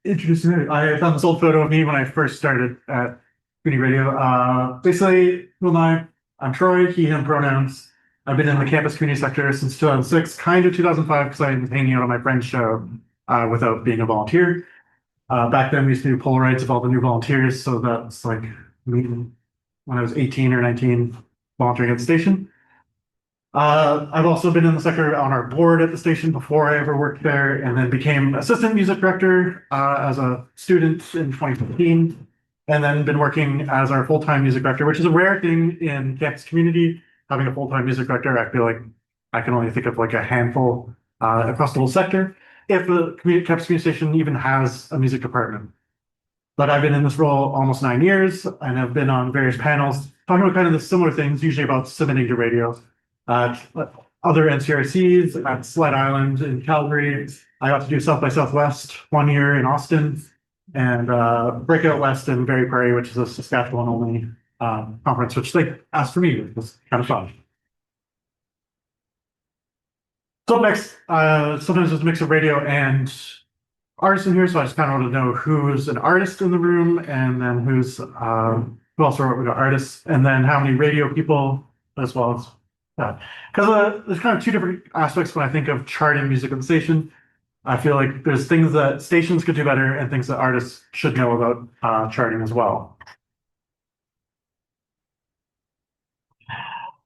Introducing me. I found this old photo of me when I first started at community radio. Basically, who am I? I'm Troy, he, him pronouns. I've been in the campus community sector since 2006, kind of 2005, because I was hanging out on my friend's show without being a volunteer. Back then, we used to do Polaroids of all the new volunteers, so that's like me when I was 18 or 19, volunteering at the station. I've also been in the sector on our board at the station before I ever worked there, and then became assistant music director as a student in 2015, and then been working as our full-time music director, which is a rare thing in campus community, having a full-time music director. I feel like I can only think of like a handful across the whole sector, if the campus community station even has a music department. But I've been in this role almost 9 years, and I've been on various panels talking about kind of the similar things, usually about submitting to radio. Other NCRCs at Sled Island in Calgary. I got to do South by Southwest 1 year in Austin, and Breakout West in Very Prairie, which is a Saskatchewan only conference, which they asked for me. It was kind of fun. So next, sometimes there's a mix of radio and artists in here, so I just kind of want to know who's an artist in the room, and then who's who else are we got artists, and then how many radio people as well as that. Because there's kind of two different aspects when I think of charting music on the station. I feel like there's things that stations could do better and things that artists should know about charting as well.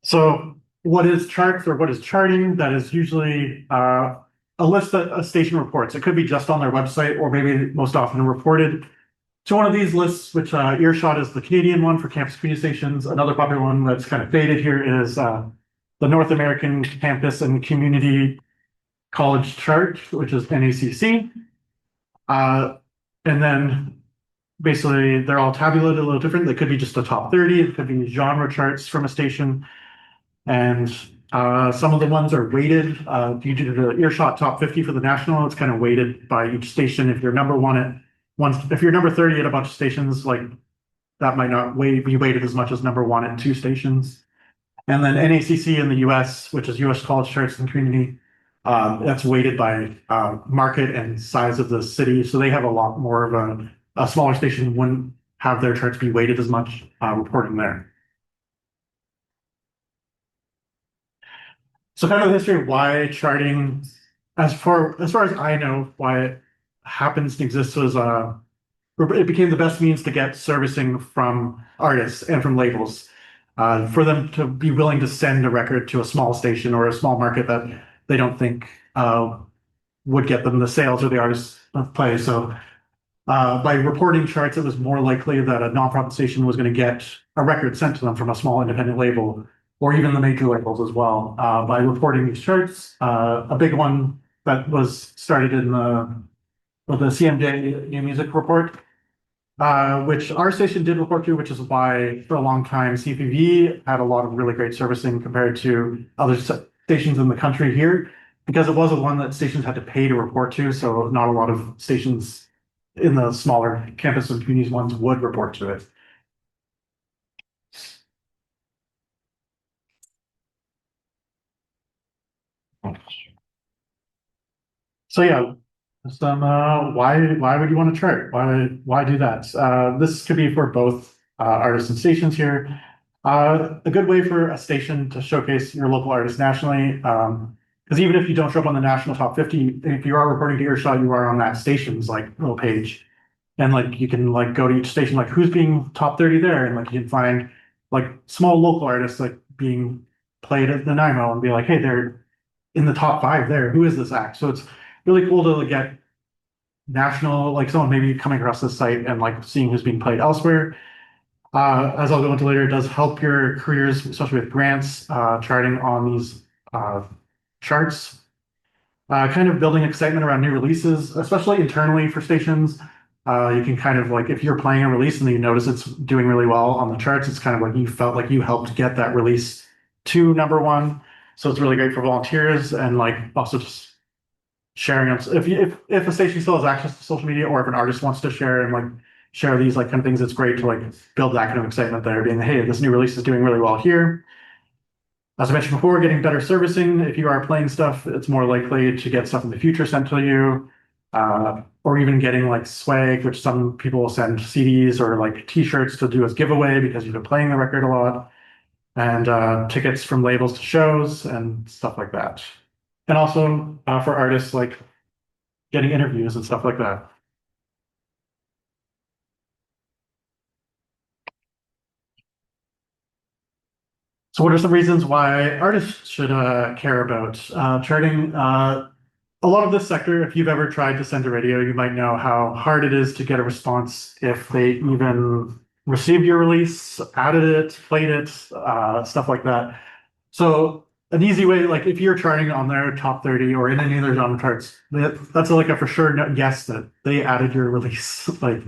So what is charts or what is charting? That is usually a list that a station reports. It could be just on their website, or maybe most often reported to one of these lists, which Earshot is the Canadian one for campus community stations. Another popular one that's kind of faded here is the North American Campus and Community College Chart, which is NACC. And then basically they're all tabulated a little different. They could be just a top 30, it could be genre charts from a station. And some of the ones are weighted. You do the Earshot top 50 for the national, it's kind of weighted by each station. If you're number one at if you're number 30 at a bunch of stations, like that might not be weighted as much as number one at two stations. And then NACC in the US, which is US College Charts and Community, that's weighted by market and size of the city. So they have a lot more of a smaller station wouldn't have their charts be weighted as much reporting there. So kind of the history of why charting, as far as I know, why it happens and exists was it became the best means to get servicing from artists and from labels. For them to be willing to send a record to a small station or a small market that they don't think would get them the sales or the artists play. So by reporting charts, it was more likely that a nonprofit station was going to get a record sent to them from a small independent label, or even the major labels as well. By reporting these charts, a big one that was started in the CMJ New Music Report, which our station did report to, which is why for a long time CFUV had a lot of really great servicing compared to other stations in the country here, because it was the one that stations had to pay to report to. So not a lot of stations in the smaller campus and communities ones would report to it. So yeah, some why would you want to chart? Why do that? This could be for both artists and stations here. A good way for a station to showcase your local artists nationally, because even if you don't show up on the national top 50, if you are reporting to Earshot, you are on that station's like little page, and like you can like go to each station, like who's being top 30 there, and like you can find like small local artists like being played at the NIMO and be like, hey, they're in the top 5 there. Who is this act? So it's really cool to get national, like someone maybe coming across this site and like seeing who's being played elsewhere. As I'll go into later, it does help your careers, especially with grants, charting on these charts. Kind of building excitement around new releases, especially internally for stations. You can kind of like, if you're playing a release and you notice it's doing really well on the charts, it's kind of like you felt like you helped get that release to number one. So it's really great for volunteers, and like also just sharing them. If a station still has access to social media, or if an artist wants to share and like share these like kind of things, it's great to like build that kind of excitement there, being, hey, this new release is doing really well here. As I mentioned before, getting better servicing. If you are playing stuff, it's more likely to get stuff in the future sent to you. or even getting like swag, which some people will send CDs or like t-shirts to do as giveaway because you've been playing the record a lot, and tickets from labels to shows and stuff like that. And also for artists, like getting interviews and stuff like that. So what are some reasons why artists should care about charting? A lot of this sector, if you've ever tried to send a radio, you might know how hard it is to get a response if they even received your release, added it, played it, stuff like that. So an easy way, like if you're charting on their top 30 or in any of their genre charts, that's like a for sure yes that they added your release. Like,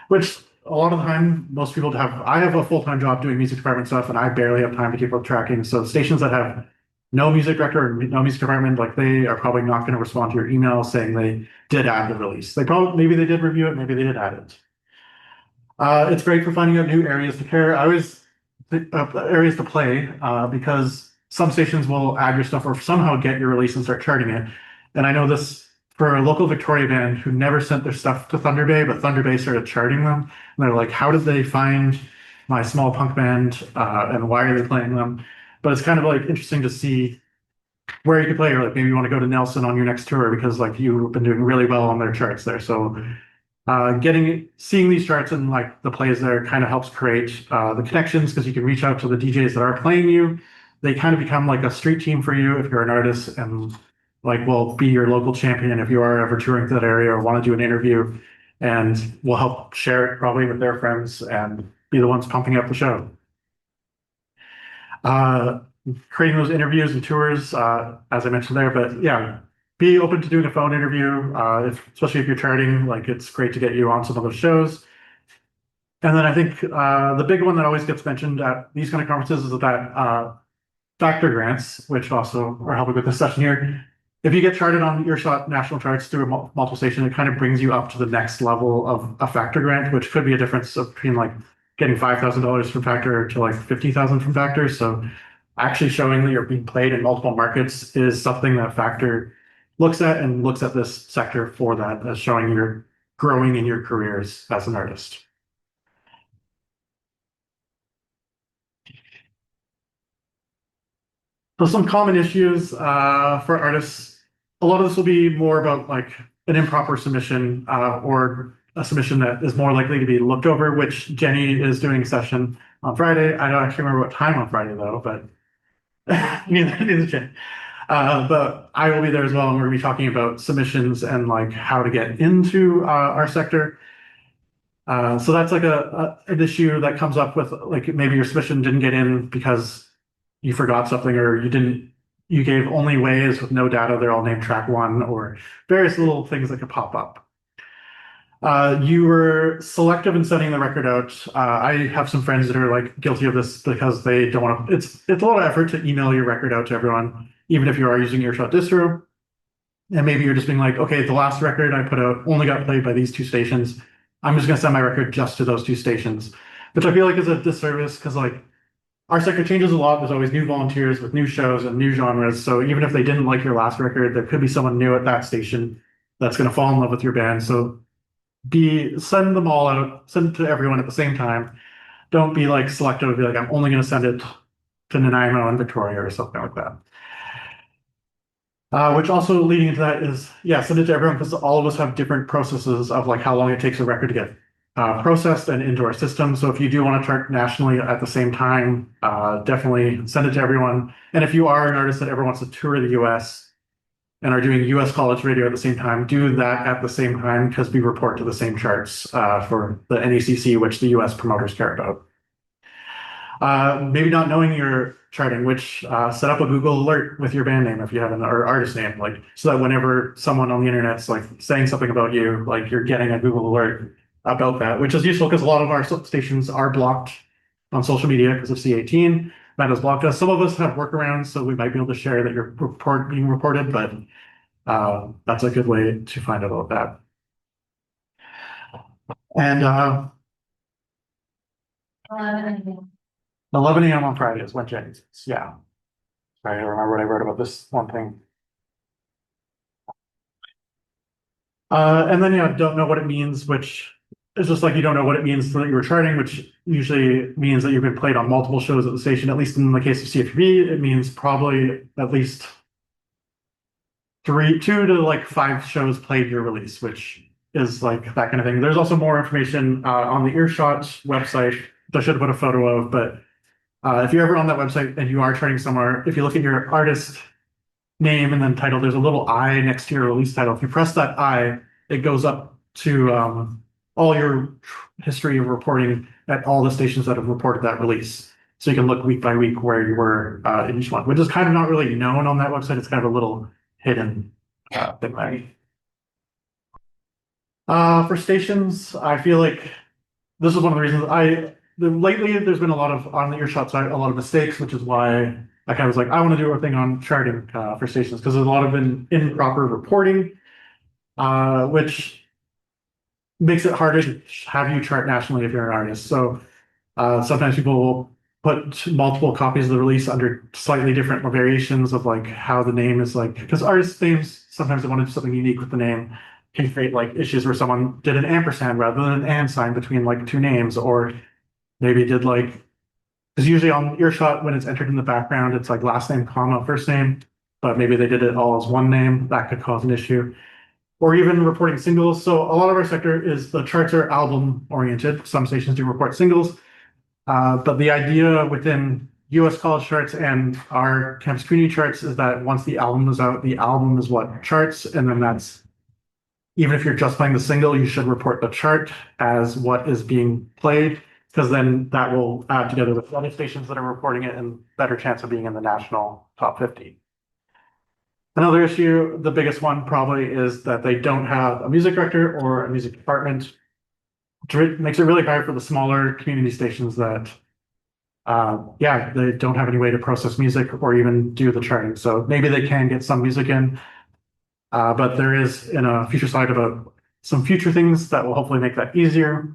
which a lot of the time most people have. I have a full-time job doing music department stuff, and I barely have time to keep up tracking. So stations that have no music director or no music department, like they are probably not going to respond to your email saying they did add the release. They probably maybe they did review it, maybe they did add it. It's great for finding out new areas to care. I always areas to play because some stations will add your stuff or somehow get your release and start charting it. And I know this for a local Victoria band who never sent their stuff to Thunder Bay, but Thunder Bay started charting them. And they're like, how did they find my small punk band and why are they playing them? But it's kind of like interesting to see where you could play, or like maybe you want to go to Nelson on your next tour because like you've been doing really well on their charts there. So seeing these charts and like the plays there kind of helps create the connections because you can reach out to the DJs that are playing you. They kind of become like a street team for you if you're an artist, and like will be your local champion if you are ever touring to that area or want to do an interview, and will help share it probably with their friends and be the ones pumping up the show. Uh, Creating those interviews and tours, as I mentioned there, but yeah, be open to doing a phone interview, especially if you're charting. Like it's great to get you on some of those shows. And then I think the big one that always gets mentioned at these kind of conferences is that factor grants, which also are helping with this session here. If you get charted on your shot national charts through a multiple station, it kind of brings you up to the next level of a factor grant, which could be a difference of between like getting $5,000 from factor to like 50,000 from factor. So actually showing that you're being played in multiple markets is something that factor looks at and looks at this sector for that as showing you're growing in your careers as an artist. So some common issues for artists, a lot of this will be more about like an improper submission or a submission that is more likely to be looked over, which Jenny is doing a session on Friday. I don't actually remember what time on Friday though, but neither Jenny. But I will be there as well, and we're going to be talking about submissions and like how to get into our sector. So that's like an issue that comes up with like maybe your submission didn't get in because you forgot something or you gave only ways with no data, they're all named track one, or various little things that could pop up. You were selective in sending the record out. I have some friends that are like guilty of this because they don't want to, it's a lot of effort to email your record out to everyone, even if you are using Earshot distro. And maybe you're just being like, okay, the last record I put out only got played by these two stations. I'm just gonna send my record just to those two stations, which I feel like is a disservice because like our sector changes a lot. There's always new volunteers with new shows and new genres. So even if they didn't like your last record, there could be someone new at that station that's gonna fall in love with your band. So send them all out, send it to everyone at the same time. Don't be like selective, be like, I'm only gonna send it to Nanaimo and Victoria or something like that. Which also leading into that is, yeah, send it to everyone because all of us have different processes of like how long it takes a record to get processed and into our system. So if you do want to chart nationally at the same time, definitely send it to everyone. And if you are an artist that ever wants to tour the US and are doing US college radio at the same time, do that at the same time because we report to the same charts for the NACC, which the US promoters care about. Maybe not knowing your charting, which set up a Google alert with your band name if you have an or artist name, like so that whenever someone on the internet's like saying something about you, like you're getting a Google alert about that, which is useful because a lot of our stations are blocked on social media because of C18. That has blocked us. Some of us have workarounds, so we might be able to share that you're being reported, but that's a good way to find out about that. And 11 a.m. on Friday is when Jenny's. Yeah. I don't remember what I wrote about this one thing. And then, don't know what it means, which is just like you don't know what it means that you were charting, which usually means that you've been played on multiple shows at the station. At least in the case of CFUV, it means probably at least two to like five shows played your release, which is like that kind of thing. There's also more information on the Earshot website that I should have put a photo of, but if you're ever on that website and you are charting somewhere, if you look at your artist name and then title, there's a little I next to your release title. If you press that I, it goes up to all your history of reporting at all the stations that have reported that release. So you can look week by week where you were in each one, which is kind of not really known on that website. It's kind of a little hidden thing there. For stations, I feel like this is one of the reasons lately there's been a lot of on the Earshot side, a lot of mistakes, which is why I kind of was like, I want to do a thing on charting for stations because there's a lot of improper reporting, which makes it harder to have you chart nationally if you're an artist. So sometimes people will put multiple copies of the release under slightly different variations of like how the name is like, because artists' names, sometimes they want to do something unique with the name, can create like issues where someone did an ampersand rather than an and sign between like two names, or maybe did like, because usually on Earshot, when it's entered in the background, it's like last name, comma, first name, but maybe they did it all as one name. That could cause an issue. Or even reporting singles. So a lot of our sector is the charts are album oriented. Some stations do report singles. But the idea within US college charts and our campus community charts is that once the album is out, the album is what charts. And then that's, even if you're just playing the single, you should report the chart as what is being played, because then that will add together with other stations that are reporting it and better chance of being in the national top 50. Another issue, the biggest one probably, is that they don't have a music director or a music department, which makes it really hard for the smaller community stations that, they don't have any way to process music or even do the charting. So maybe they can get some music in, but there is in a future slide about some future things that will hopefully make that easier.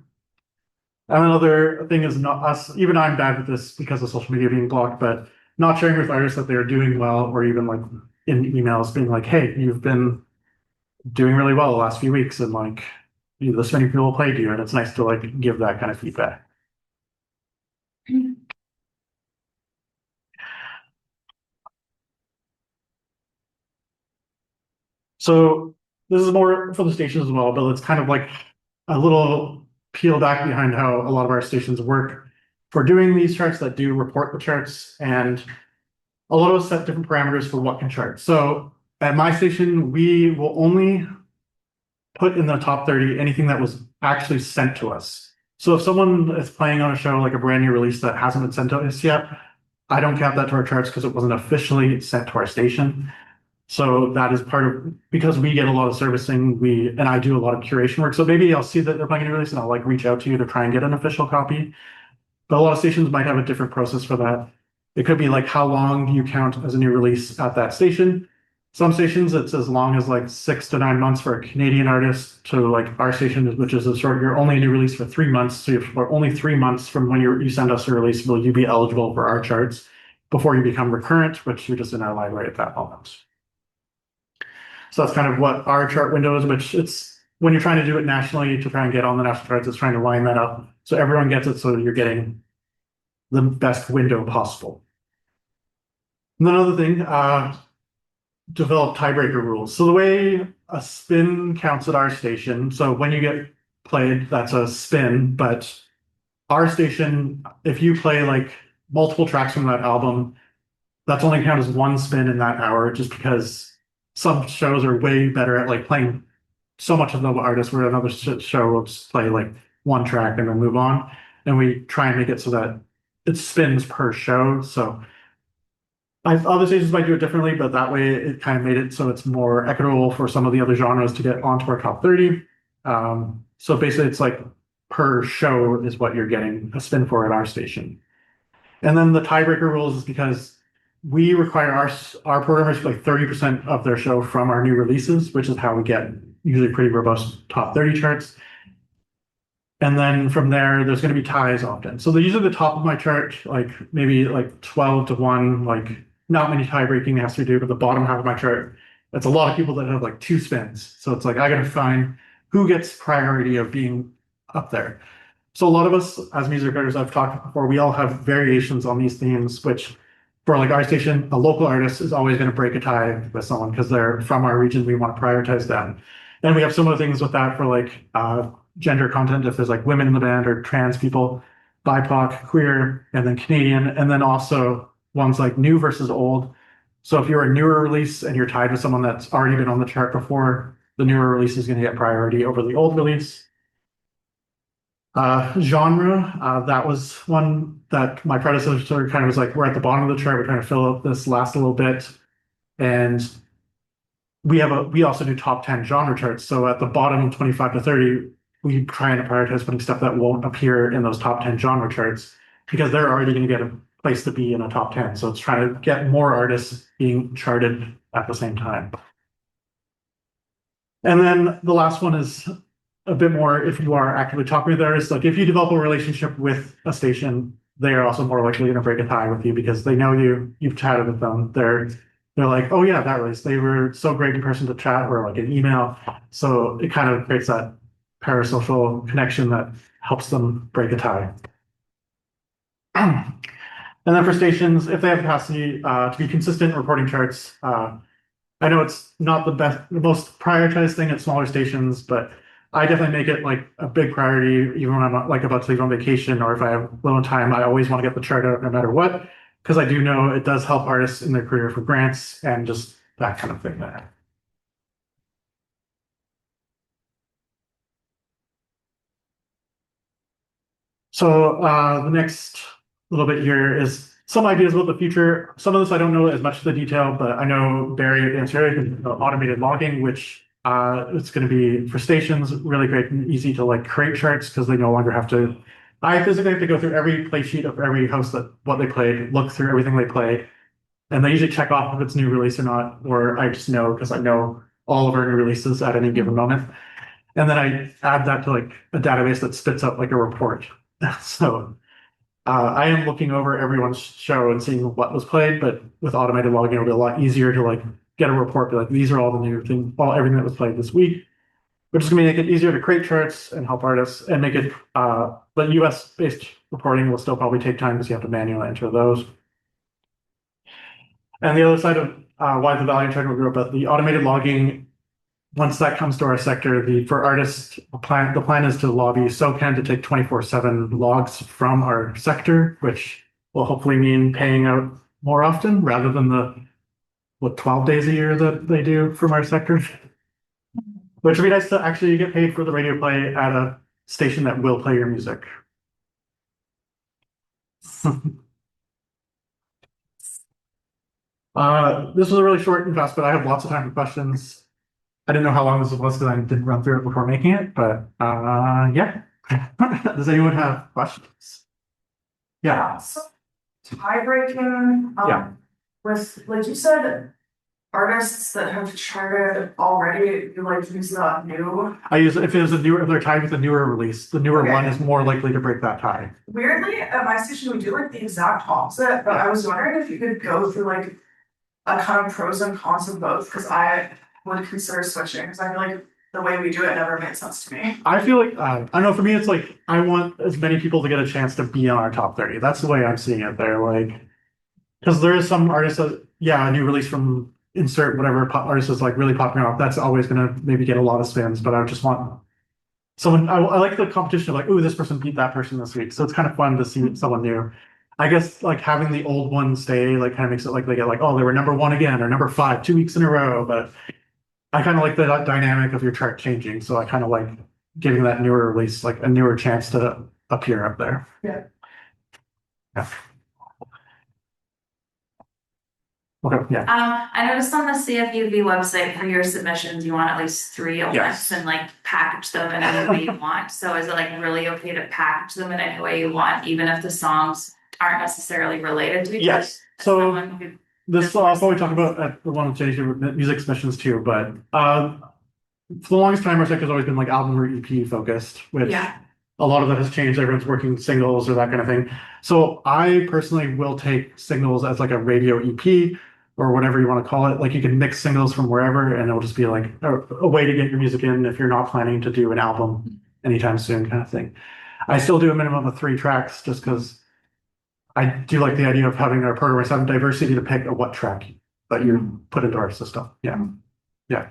Another thing is not us, even I'm bad with this because of social media being blocked, but not sharing with artists that they're doing well, or even like in emails being like, hey, you've been doing really well the last few weeks, and like this many people played you, and it's nice to like give that kind of feedback. So this is more for the stations as well, but it's kind of like a little peel back behind how a lot of our stations work for doing these charts that do report the charts, and a lot of us set different parameters for what can chart. So at my station, we will only put in the top 30 anything that was actually sent to us. So if someone is playing on a show like a brand new release that hasn't been sent to us yet, I don't count that to our charts because it wasn't officially sent to our station. So that is part of, because we get a lot of servicing, and I do a lot of curation work. So maybe I'll see that they're playing a new release and I'll like reach out to you to try and get an official copy. But a lot of stations might have a different process for that. It could be like how long you count as a new release at that station. Some stations, it's as long as like 6 to 9 months for a Canadian artist, to like our station, which is a short, you're only a new release for 3 months. So for only 3 months from when you send us a release, will you be eligible for our charts before you become recurrent, which you're just in our library at that moment. So that's kind of what our chart window is, which it's when you're trying to do it nationally to try and get on the national charts, it's trying to line that up so everyone gets it, so you're getting the best window possible. And another thing, develop tiebreaker rules. So the way a spin counts at our station, so when you get played, that's a spin, but our station, if you play like multiple tracks from that album, that's only counted as one spin in that hour, just because some shows are way better at like playing so much of the artist, where another show will just play like one track and then move on. And we try and make it so that it spins per show. So other stations might do it differently, but that way it kind of made it so it's more equitable for some of the other genres to get onto our top 30. So basically it's like per show is what you're getting a spin for at our station. And then the tiebreaker rules is because we require our programmers to play 30% of their show from our new releases, which is how we get usually pretty robust top 30 charts. And then from there, there's going to be ties often. So they're usually the top of my chart, like maybe like 12 to 1, like not many tie breaking has to do, but the bottom half of my chart, it's a lot of people that have like 2 spins. So it's like, I gotta find who gets priority of being up there. So a lot of us as music writers, I've talked before, we all have variations on these themes, which for like our station, a local artist is always going to break a tie with someone because they're from our region. We want to prioritize them. And we have similar things with that for like gender content, if there's like women in the band or trans people, BIPOC, queer, and then Canadian, and then also ones like new versus old. So if you're a newer release and you're tied with someone that's already been on the chart before, the newer release is going to get priority over the old release. Genre, that was one that my predecessor kind of was like, we're at the bottom of the chart, we're trying to fill out this last little bit. And we also do top 10 genre charts. So at the bottom, 25 to 30, we try and prioritize putting stuff that won't appear in those top 10 genre charts because they're already going to get a place to be in a top 10. So it's trying to get more artists being charted at the same time. And then the last one is a bit more if you are actively talking with artists. Like if you develop a relationship with a station, they are also more likely to break a tie with you because they know you've chatted with them. They're like, oh yeah, that release, they were so great in person to chat or like an email. So it kind of creates that parasocial connection that helps them break a tie. And then for stations, if they have capacity to be consistent in reporting charts, I know it's not the most prioritized thing at smaller stations, but I definitely make it like a big priority, even when I'm not like about to leave on vacation or if I have little time, I always want to get the chart out no matter what, because I do know it does help artists in their career for grants and just that kind of thing there. So the next little bit here is some ideas about the future. Some of this I don't know as much of the detail, but I know Barry at NCRC automated logging, which it's going to be for stations really great and easy to like create charts because they no longer have to. I physically have to go through every play sheet of every host that what they played, look through everything they played, and they usually check off if it's new release or not, or I just know because I know all of our new releases at any given moment. And then I add that to like a database that spits out like a report. So I am looking over everyone's show and seeing what was played, but with automated logging, it'll be a lot easier to like get a report, be like, these are all the new things, everything that was played this week, which is going to make it easier to create charts and help artists and make it, but US based reporting will still probably take time because you have to manually enter those. And the other side of why the value chart will grow, but the automated logging, once that comes to our sector, for artists, the plan is to lobby SOCAN to take 24/7 logs from our sector, which will hopefully mean paying out more often rather than the 12 days a year that they do from our sector. Which would be nice to actually get paid for the radio play at a station that will play your music. This was a really short and fast, but I have lots of time for questions. I didn't know how long this was because I didn't run through it before making it, but yeah. Does anyone have questions? Yeah. So tie breaking, Yeah. with like you said, artists that have charted already, you like use that new. I use if they're tied with a newer release, the newer Okay. one is more likely to break that tie. Weirdly, at my station we do like the exact opposite, but I was wondering if you could go through like a kind of pros and cons of both, because I would consider switching, because I feel like the way we do it never made sense to me. I feel like I don't know. For me, it's like I want as many people to get a chance to be on our top 30. That's the way I'm seeing it. There, like, because there is some artists that, yeah, a new release from insert whatever artist is like really popping off. That's always gonna maybe get a lot of spins. But I just want someone. I like the competition of like, ooh, this person beat that person this week. So it's kind of fun to see someone new. I guess like having the old one stay like kind of makes it like they get like, oh, they were number 1 again or number 5 2 weeks in a row. But I kind of like the dynamic of your chart changing. So I kind of like giving that newer release like a newer chance to appear up there. Yeah. Yeah. Okay, yeah. I noticed on the CFUV website for your submissions, you want at least 3 at once and like package them in any way you want. So is it like really okay to package them in any way you want, even if the songs aren't necessarily related to each other? Yes. So this I'll probably talk about at the one with Jay's music submissions too, but for the longest time our sector's always been like album or EP focused, which a lot of that has changed. Everyone's working singles or that kind of thing. So I personally will take singles as like a radio EP. or whatever you want to call it. Like you can mix singles from wherever, and it'll just be like a way to get your music in if you're not planning to do an album anytime soon, kind of thing. I still do a minimum of 3 tracks just because I do like the idea of having our programmers having diversity to pick what track that you put into our system. Yeah. Yeah.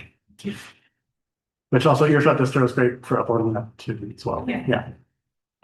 Which also Earshot Distro is great for uploading that too as well. Yeah.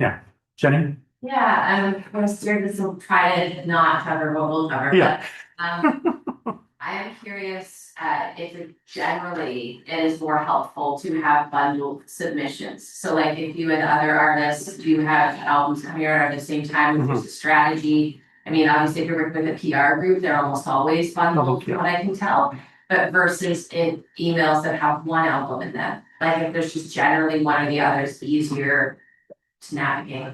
Yeah. Jenny? Yeah, of course, this will try to not cover what we'll cover. Yeah. But, I am curious if it generally is more helpful to have bundled submissions. So like if you and other artists do have albums coming out at the same time, if there's a strategy. I mean, obviously if you're working with a PR group, they're almost always bundled from what I can tell. But versus in emails that have one album in them. Like if there's just generally one or the other, it's easier to navigate.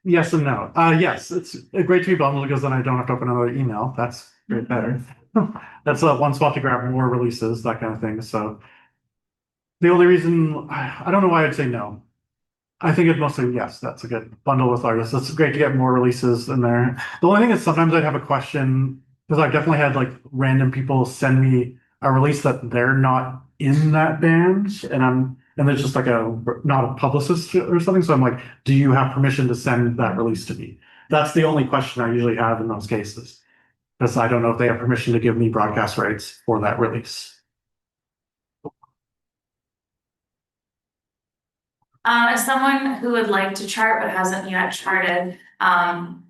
Yes and no. Yes, it's great to be bundled because then I don't have to open another email. That's great better. That's one spot to grab more releases, that kind of thing. So the only reason I don't know why I'd say no. I think it's mostly yes, that's a good bundle with artists. It's great to get more releases in there. The only thing is sometimes I'd have a question because I've definitely had like random people send me a release that they're not in that band and there's just like not a publicist or something. So I'm like, do you have permission to send that release to me? That's the only question I usually have in those cases. Because I don't know if they have permission to give me broadcast rights for that release. As someone who would like to chart but hasn't yet charted, can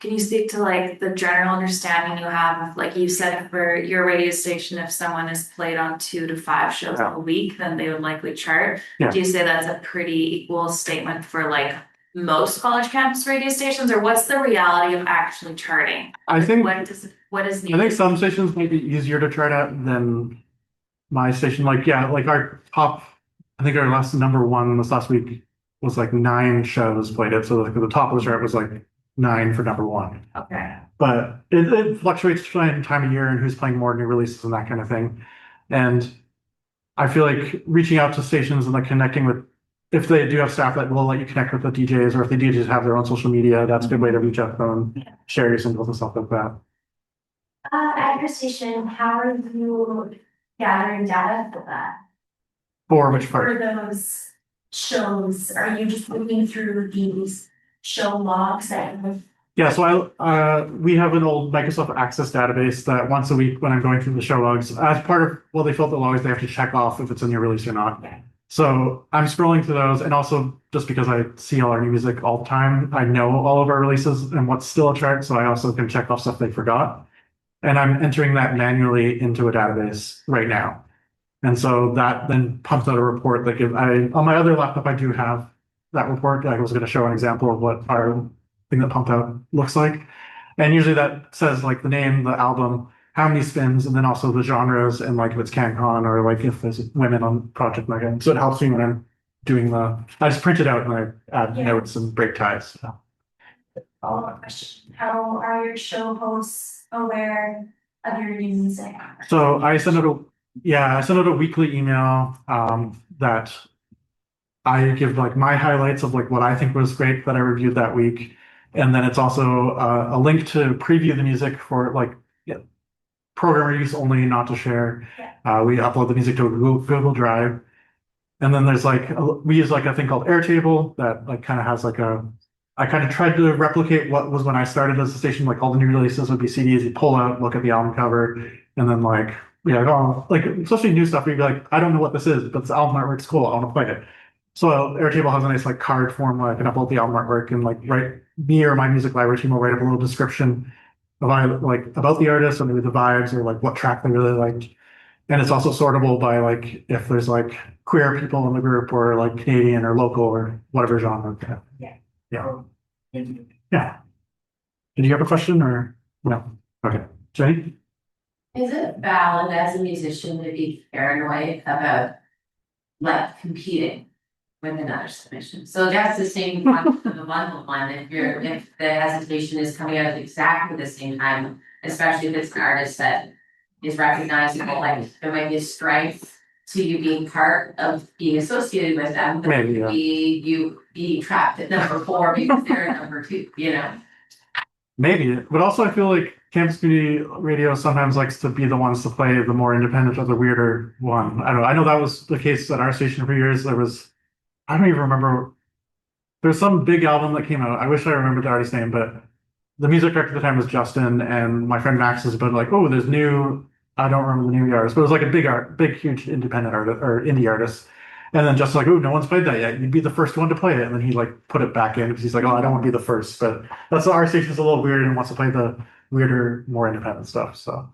you speak to like the general understanding you have? Like you said, for your radio station, if someone is played on 2 to 5 shows a week, then they would likely chart. Yeah. Do you say that's a pretty equal statement for like most college campus radio stations, or what's the reality of actually charting? I think what is needed? I think some stations may be easier to chart at than my station. Like our top, I think our last number one this last week was like 9 shows played it. So the top of the chart was like 9 for number 1. Okay. But it fluctuates from time of year and who's playing more new releases and that kind of thing. And I feel like reaching out to stations and like connecting with, if they do have staff that will let you connect with the DJs, or if the DJs have their own social media, that's a good way to reach out to them, share your singles and stuff like that. At your station, how are you gathering data for that? For which part? For those shows, are you just looking through these show logs and? Yeah, so we have an old Microsoft Access database that once a week when I'm going through the show logs, as part of, well, they fill out the logs, they have to check off if it's in your release or not. Okay. So I'm scrolling through those, and also just because I see all our new music all the time, I know all of our releases and what's still a chart, so I also can check off stuff they forgot. And I'm entering that manually into a database right now. And so that then pumps out a report that on my other laptop, I do have that report. I was going to show an example of what our thing that pumped out looks like. And usually that says like the name, the album, how many spins, and then also the genres, and like if it's CanCon or like if there's women on project like that. So it helps me when I'm doing I just print it out and I add notes and break ties. So. Follow-up question, how are your show hosts aware of your new music? So I send out a weekly email that I give like my highlights of like what I think was great that I reviewed that week. And then it's also a link to preview the music for like programmer use only, not to share. We upload the music to a Google Drive. And then there's like, we use like a thing called Airtable that like kind of has like I kind of tried to replicate what was when I started as a station, like all the new releases would be CDs, you pull out, look at the album cover, and then like, like especially new stuff where you'd be like, I don't know what this is, but this album artwork's cool, I want to play it. So Airtable has a nice like card form where I can upload the album artwork and like me or my music library team will write up a little description of like about the artist or maybe the vibes or like what track they really liked. And it's also sortable by like if there's like queer people in the group or like Canadian or local or whatever genre. Yeah. Yeah. Did you have a question or no? Okay. Jenny? Is it valid as a musician to be paranoid about like competing with another submission? So that's the same one for the bundle one. If the hesitation is coming out at exactly the same time, especially if it's an artist that is recognizable, like there might be a strength to you being part of being associated with them, but Maybe, you being trapped at number 4 because they're at number 2, Maybe, but also I feel like campus community radio sometimes likes to be the ones to play the more independent or the weirder one. I don't know. I know that was the case at our station for years. I don't even remember. There's some big album that came out. I wish I remembered the artist's name, but the music director at the time was Justin, and my friend Max is about like, oh, there's new. I don't remember the name of the artist, but it was like a big, huge independent artist or indie artist. And then Justin's like, oh, no one's played that yet. You'd be the first one to play it. And then he like put it back in because he's like, oh, I don't want to be the first. But that's our station's a little weird and wants to play the weirder, more independent stuff. So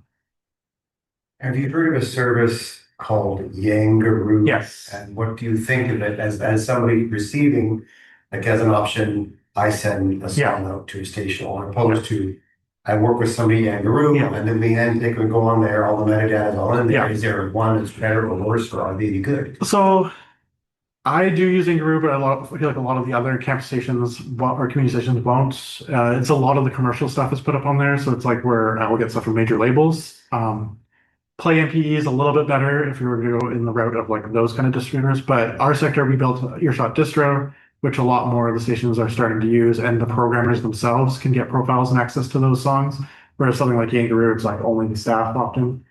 Have you heard of a service called Yangaroo? yes. And what do you think of it as somebody receiving, like as an option, I send a song out to a station, or opposed to I work with somebody at Yangaroo, Yeah. and then the end they can go on there, all the metadata is all in there. Yeah. Is there one that's better or worse, or are they good? So I do use Ingaroo, but I feel like a lot of the other campus stations or community stations won't. It's a lot of the commercial stuff is put up on there, so it's like where I will get stuff from major labels. Play MPE is a little bit better if you were to go in the route of like those kind of distributors, but our sector we built Earshot Distro, which a lot more of the stations are starting to use, and the programmers themselves can get profiles and access to those songs. Whereas something like Yangaroo, it's like only the staff often.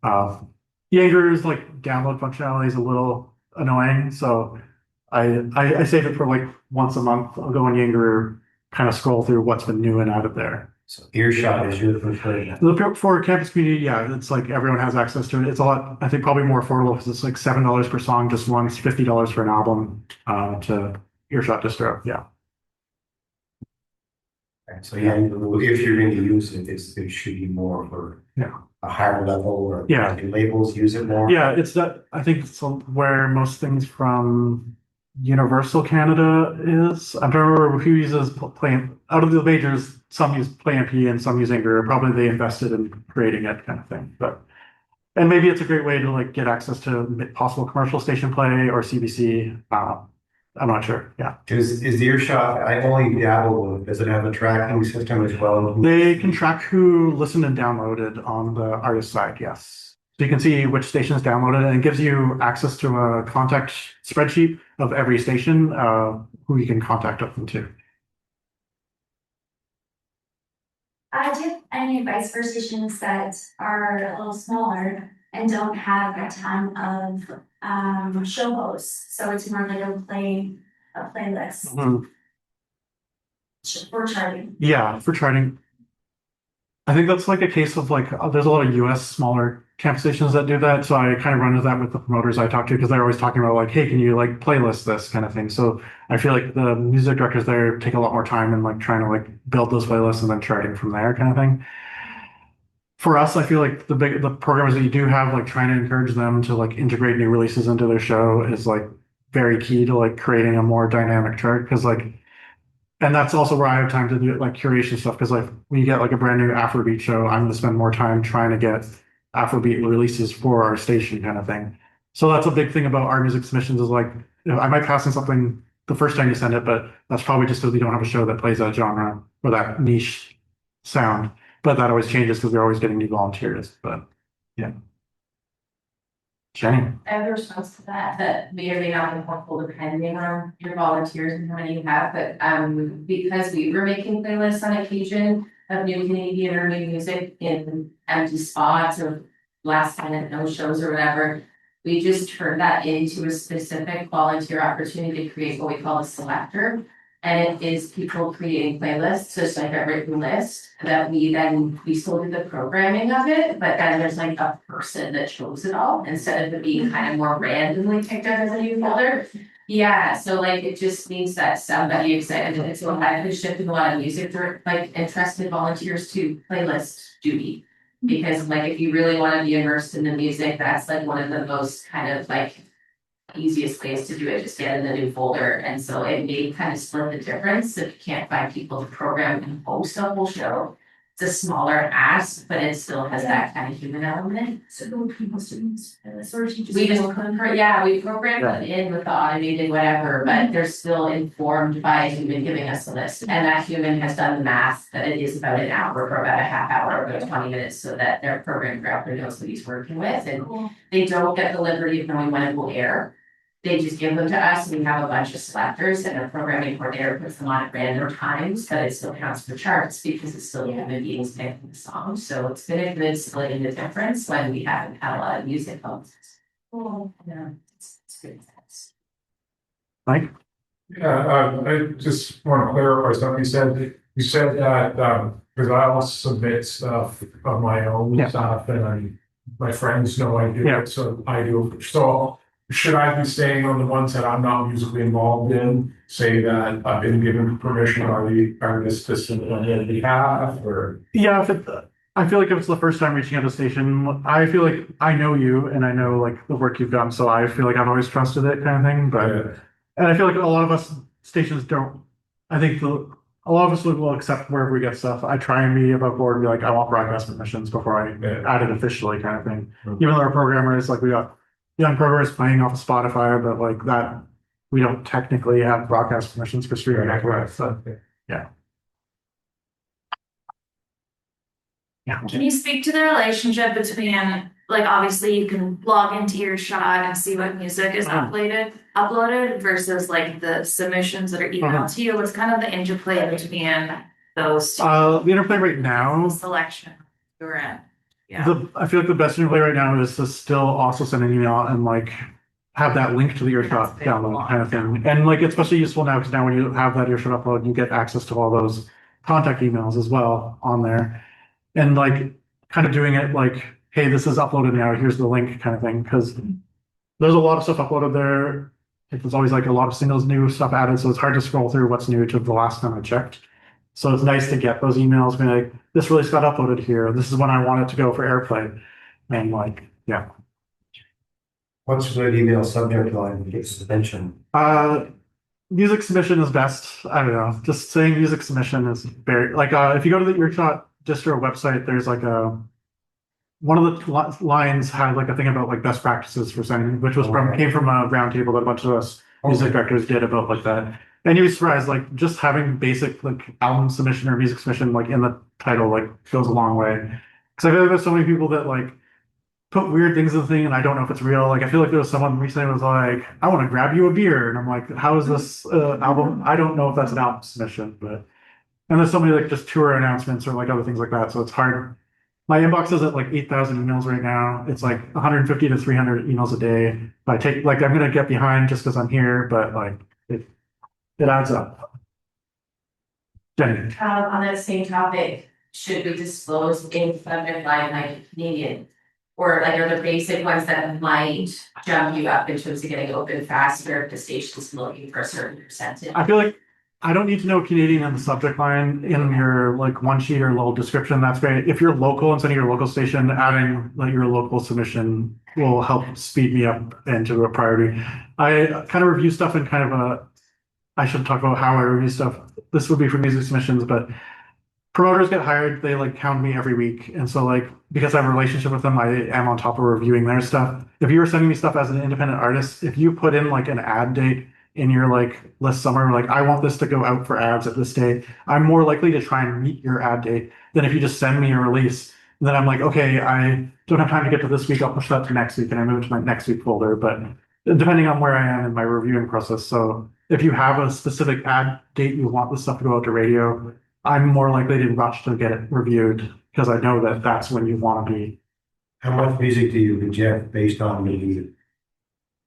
Yangaroo's like download functionality is a little annoying, so I save it for like once a month. I'll go on Yangaroo, kind of scroll through what's been new and out of there. So Earshot is your preferred. For campus community, yeah, it's like everyone has access to it. It's a lot, I think, probably more affordable because it's like $7 per song just once, $50 for an album to Earshot Distro. Yeah. So Yangaroo, if you're going to use it, it should be more for a higher level, or do labels use it more? Yeah, it's that I think it's where most things from Universal Canada is. I'm trying to remember who uses Play out of the majors. Some use Play MP and some use Anchor. Probably they invested in creating it, kind of thing. And maybe it's a great way to like get access to possible commercial station play or CBC. I'm not sure. Yeah. Is the Earshot? I only dabble with it. Does it have a tracking system as well? They can track who listened and downloaded on the artist side. Yes. So you can see which stations downloaded, and it gives you access to a contact spreadsheet of every station, who you can contact up them to. Do you have any advice for stations that are a little smaller and don't have a ton of show hosts? So it's more like a playlist for charting. Yeah, for charting. I think that's like a case of like there's a lot of US smaller camp stations that do that. So I kind of run into that with the promoters I talk to because they're always talking about like, hey, can you like playlist this kind of thing? So I feel like the music directors there take a lot more time in like trying to like build those playlists and then charting from there kind of thing. For us, I feel like the programmers that you do have, like trying to encourage them to like integrate new releases into their show is like very key to like creating a more dynamic chart because like. And that's also where I have time to do like curation stuff because like when you get like a brand new Afrobeat show, I'm going to spend more time trying to get Afrobeat releases for our station kind of thing. So that's a big thing about our music submissions is like, I might pass on something the first time you send it, but that's probably just because we don't have a show that plays that genre or that niche sound. But that always changes because we're always getting new volunteers. But yeah. Jenny. I have a response to that may or may not be helpful depending on your volunteers and how many you have, but because we were making playlists on occasion of new Canadian or new music in empty spots or last minute no shows or whatever, we just turned that into a specific volunteer opportunity to create what we call a selector. And it is people creating playlists, so it's like a written list that we still do the programming of it, but then there's like a person that chose it all instead of it being kind of more randomly picked out as a new folder. Yeah, so like it just means that somebody excited and so I could shift a lot of music for like interested volunteers to playlist duty. Because like if you really want to be immersed in the music, that's like one of the most kind of like easiest ways to do it, just get in the new folder. And so it may kind of split the difference if you can't find people to program and host a whole show. It's a smaller ask, but it still has that kind of human element. So who people students or teachers? We just we program them in with the automated whatever, but they're still informed by a human giving us a list. And that human has done the math that it is about an hour or about a half hour or about 20 minutes so that their program director knows what he's working with. And they don't get the liberty of knowing when it will air. they just give them to us, and we have a bunch of selectors, and our programming coordinator puts them on at random times, but it still counts for charts because it's still human beings picking the song. So it's been a good splitting the difference when we haven't had a lot of music hosts. Cool. Yeah, it's good. Mike? Yeah, I just want to clarify something you said. You said that, because I also submit stuff of my own Yeah. stuff and my friends know I do Yeah. it, so I do. So should I be staying on the ones that I'm not musically involved in, say that I've been given permission by the artist to submit on their behalf, or? Yeah, I feel like if it's the first time reaching out to station, I feel like I know you and I know like the work you've done, so I feel like I've always trusted it kind of thing, but. And I feel like a lot of us stations don't, I think a lot of us will accept wherever we get stuff. I try and be above board and be like, I want broadcast permissions before I add it officially kind of thing. Even though our programmers, like we got young programmers playing off of Spotify, but like that, we don't technically have broadcast permissions for streaming anyway, so yeah. Yeah. Can you speak to the relationship between, like, obviously you can log into your shot and see what music is uploaded versus like the submissions that are emailed to you? What's kind of the interplay between those two? The interplay right now, The selection you're in. Yeah. I feel like the best interplay right now is to still also send an email and like have that link to the earshot download kind of thing. And like, it's especially useful now because now when you have that earshot upload, you get access to all those contact emails as well on there. And like kind of doing it like, hey, this is uploaded now, here's the link kind of thing. Because there's a lot of stuff uploaded there. There's always like a lot of singles, new stuff added. So it's hard to scroll through what's new to the last time I checked. So it's nice to get those emails being like, this release got uploaded here. This is when I want it to go for airplay. And like, yeah. What's a good email subject line to get suspension? Music submission is best. I don't know. Just saying music submission is very like if you go to the Earshot distro website, there's like a one of the lines had like a thing about like best practices for sending, which was came from a roundtable that a bunch of us music directors did about like that. And you'd be surprised, like just having basic like album submission or music submission like in the title like goes a long way. Because I feel like there's so many people that like put weird things in the thing and I don't know if it's real. Like I feel like there was someone recently was like, I want to grab you a beer. And I'm like, how is this album? I don't know if that's an album submission, but and there's so many like just tour announcements or like other things like that. So it's hard. My inbox is at like 8,000 emails right now. It's like 150 to 300 emails a day. If I take like I'm gonna get behind just because I'm here, but like it adds up. Jenny. On that same topic, should we disclose in subject line like Canadian? Or like are the basic ones that might jump you up in terms of getting open faster if the station's looking for a certain percentage? I feel like I don't need to know Canadian in the subject line in your like one sheet or little description. That's great. If you're local and sending your local station, adding like your local submission will help speed me up into a priority. I kind of review stuff in kind of a, I should talk about how I review stuff. This would be for music submissions, but promoters get hired, they like hound me every week. And so like, because I have a relationship with them, I am on top of reviewing their stuff. If you were sending me stuff as an independent artist, if you put in like an ad date in your like list somewhere, like I want this to go out for ads at this day, I'm more likely to try and meet your ad date than if you just send me a release. And then I'm like, okay, I don't have time to get to this week, I'll push that to next week and I move it to my next week folder. But depending on where I am in my reviewing process. So if you have a specific ad date you want this stuff to go out to radio, I'm more likely to rush to get it reviewed because I know that that's when you want to be. How much music do you reject based on the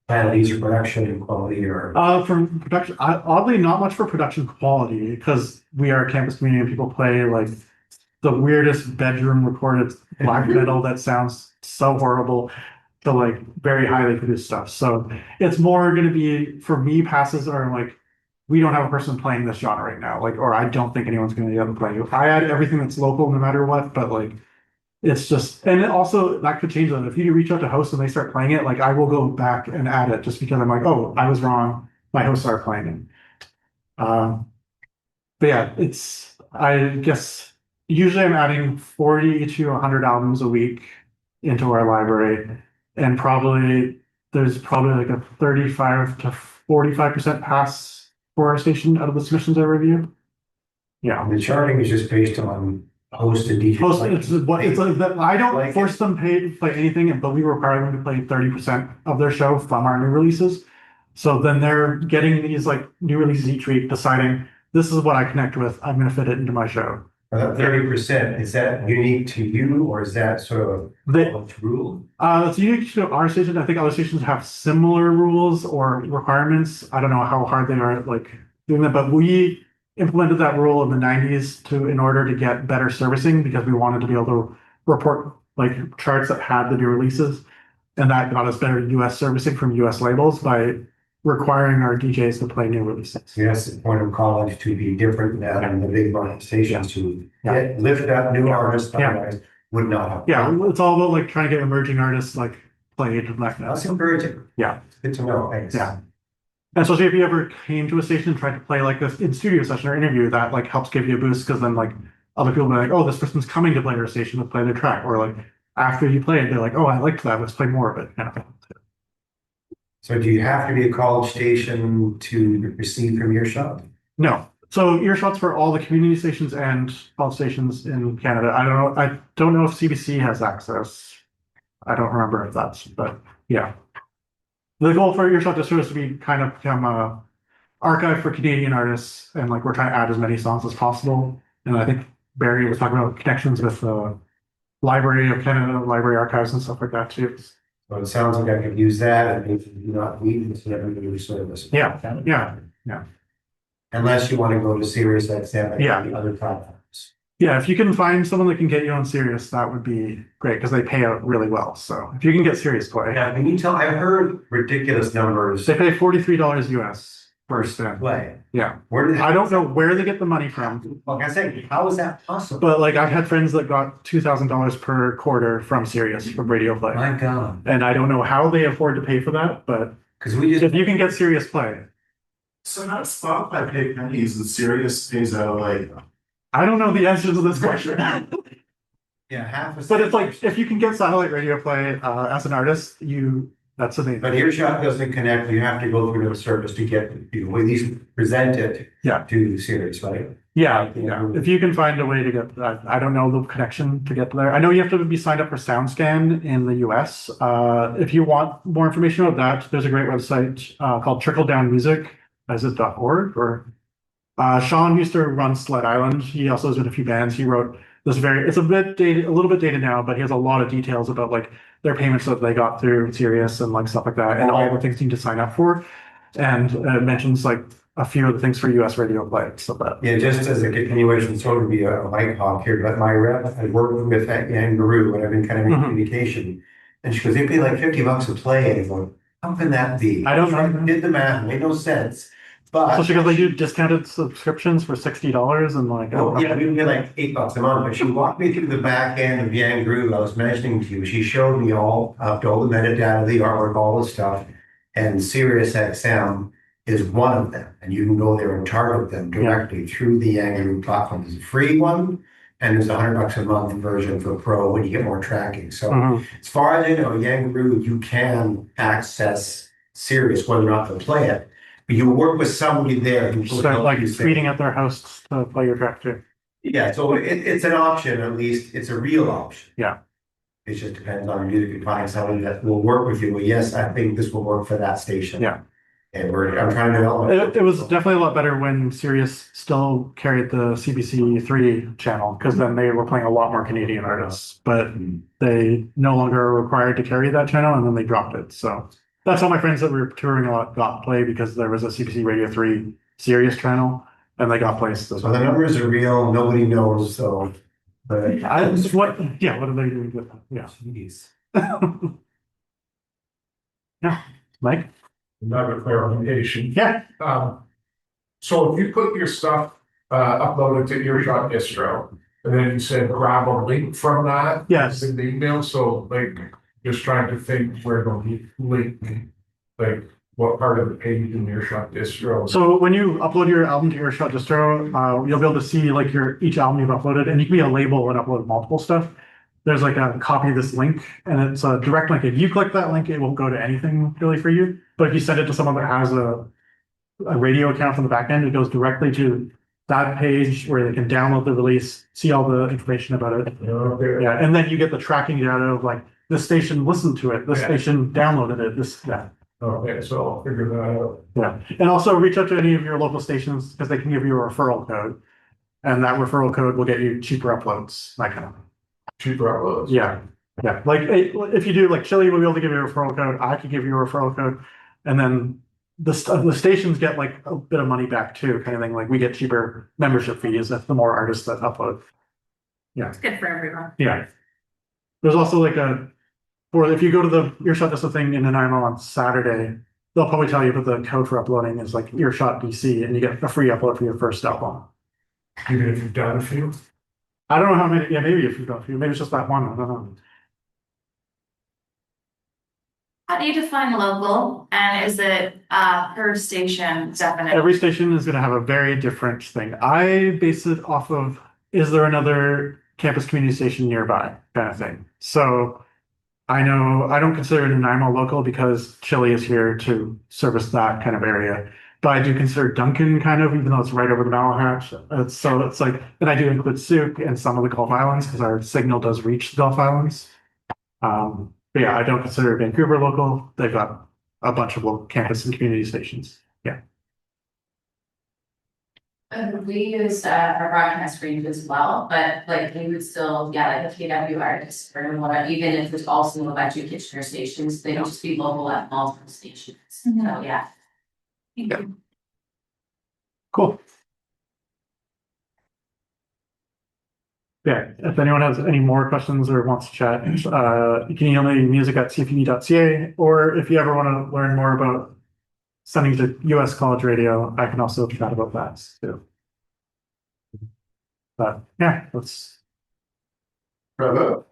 qualities or production and quality or? From production, oddly not much for production quality because we are a campus community and people play like the weirdest bedroom recorded black metal that sounds so horrible to like very highly produced stuff. So it's more going to be for me passes are like, we don't have a person playing this genre right now, like, or I don't think anyone's going to be able to play it. I add everything that's local no matter what, but like, it's just, and it also that could change them. If you reach out to hosts and they start playing it, like I will go back and add it just because I'm like, oh, I was wrong. My hosts are playing it. But yeah, it's, I guess, usually I'm adding 40 to 100 albums a week into our library. And there's probably like a 35 to 45% pass for our station out of the submissions I review. Yeah. The charting is just based on host and DJ. It's like that. I don't force them to play anything, but we require them to play 30% of their show from our new releases. So then they're getting these like new releases each week, deciding this is what I connect with. I'm going to fit it into my show. That 30%, is that unique to you or is that sort of They, a rule? It's unique to our station. I think other stations have similar rules or requirements. I don't know how hard they are at like doing that, but we implemented that rule in the 90s in order to get better servicing because we wanted to be able to report like charts that had the new releases, and that got us better US servicing from US labels by requiring our DJs to play new releases. So that's the point of college to be different than the big market stations to lift up new artists otherwise would not have. Yeah, it's all about like trying to get emerging artists like played and that kind of That's stuff. encouraging. Yeah. It's good to know. Thanks. Yeah. And especially if you ever came to a station and tried to play like this in studio session or interview, that like helps give you a boost because then like other people will be like, oh, this person's coming to play our station to play their track, or like after you play it, they're like, oh, I liked that, let's play more of it, kind of thing. So do you have to be a college station to receive from Earshot? No. So Earshot's for all the community stations and all stations in Canada. I don't know if CBC has access. I don't remember if that's, but yeah. The goal for Earshot Distro is to be kind of become a archive for Canadian artists, and like we're trying to add as many songs as possible. And I think Barry was talking about connections with the Library of Canada, library archives and stuff like that too. So it sounds like I could use that and if you do not need it, so everybody service. Yeah, yeah. Unless you want to go to Sirius XM and Yeah. the other platforms. Yeah, if you can find someone that can get you on Sirius, that would be great because they pay out really well. So if you can get Sirius play, Yeah, can you tell, I've heard ridiculous numbers they pay $43 US per spin. play. Yeah, Where did I don't know where they get the money from, Like I said, how is that possible? but like I've had friends that got $2,000 per quarter from Sirius from radio play, My God, and I don't know how they afford to pay for that, but because we if just, you can get Sirius play, So not Spotify pay pennies and Sirius pays out like I don't know the answer to this question. yeah, half a. But it's like if you can get satellite radio play as an artist, that's the thing. But Earshot doesn't connect, you have to go through the service to get, you know, at least present it. Yeah. To Sirius, right? Yeah. If you can find a way to get that, I don't know the connection to get there. I know you have to be signed up for SoundScan in the US. If you want more information about that, there's a great website called trickledownmusic.org or Sean used to run Sled Island. He also has in a few bands. He wrote this it's a little bit dated now, but he has a lot of details about like their payments that they got through Sirius and like stuff like that, and all the things you need to sign up for. And it mentions like a few of the things for US radio play. So that Yeah, just as a continuation, sort of be a light hawk here, but my rep, I worked with Anne Guru and I've been kind of in Mhm. communication. And she goes, they pay like $50 a play. And I go, how can that be? I don't know. Did the math, made no sense. But especially because they do discounted subscriptions for $60 and like oh, yeah, we would pay like $8 a month, but she walked me through the back end of Yang Groove I was mentioning to you. She showed me all the metadata, the artwork, all the stuff. And Sirius XM is one of them. And you can go there and target them directly through the Yang Groove platform. There's a free one, and there's $100 a month version for Pro when you get more tracking. So as far as I know, Yang Groove, you can access Sirius, whether or not to play it. But you work with somebody there who will start help like you tweeting at their hosts to play your track too. Yeah, so it's an option, at least it's a real option. Yeah. It just depends on you to find someone that will work with you. Well, yes, I think this will work for that station. Yeah. And I'm trying to develop. It was definitely a lot better when Sirius still carried the CBC3 channel because then they were playing a lot more Canadian artists, but they no longer are required to carry that channel and then they dropped it. So that's how my friends that were touring a lot got play because there was a CBC Radio 3 Sirius channel and they got placed. So the numbers are real, nobody knows, so. But What are they doing with that? Yeah. Jeez. Yeah. Mike? Another clarification. Yeah. So if you put your stuff uploaded to Earshot Distro, and then you said grab a link from that. Yes. In the email, so like just trying to think where the link, like what part of the page in Earshot Distro. So when you upload your album to Earshot Distro, you'll be able to see like each album you've uploaded, and you can be a label and upload multiple stuff. There's like a copy of this link, and it's a direct link. If you click that link, it won't go to anything really for you. But if you send it to someone that has a radio account from the back end, it goes directly to that page where they can download the release, see all the information about it. Okay. Yeah, and then you get the tracking data of like this station listened to it, this Yeah. station downloaded it, this that. Okay, so I'll figure that out. Yeah, and also reach out to any of your local stations because they can give you a referral code. And that referral code will get you cheaper uploads, that kind of thing. Cheaper uploads. Yeah, yeah, like if you do, like Chili will be able to give you a referral code, I could give you a referral code. And then the stations get like a bit of money back too, kind of thing, like we get cheaper membership fees if the more artists that upload. Yeah, It's good for everyone. yeah. There's also like or if you go to the Earshot Disco thing in Nanaimo on Saturday, they'll probably tell you that the code for uploading is like Earshot DC and you get a free upload for your first album. Even if you've done a few. I don't know how many, yeah, maybe if you've done a few, maybe it's just that one, I don't know. How do you define local, and is it per station definite? Every station is gonna have a very different thing. I base it off of, is there another campus community station nearby kind of thing. So I know, I don't consider Nanaimo local because Chile is here to service that kind of area. But I do consider Duncan kind of, even though it's right over the Malahatch. So it's like, and I do include Souk and some of the Gulf Islands because our signal does reach the Gulf Islands. But yeah, I don't consider Vancouver local. They've got a bunch of local campus and community stations. Yeah. We use our broadcast range as well, but like we would still, yeah, like a KW artist or whatever, even if there's also a bunch of Kitchener stations, they don't just be local at multiple stations. So yeah. Thank Yeah. you. Cool. Yeah, if anyone has any more questions or wants to chat, you can email me music@cfuv.ca, or if you ever want to learn more about sending to US College Radio, I can also chat about that too. But yeah, let's. Bravo.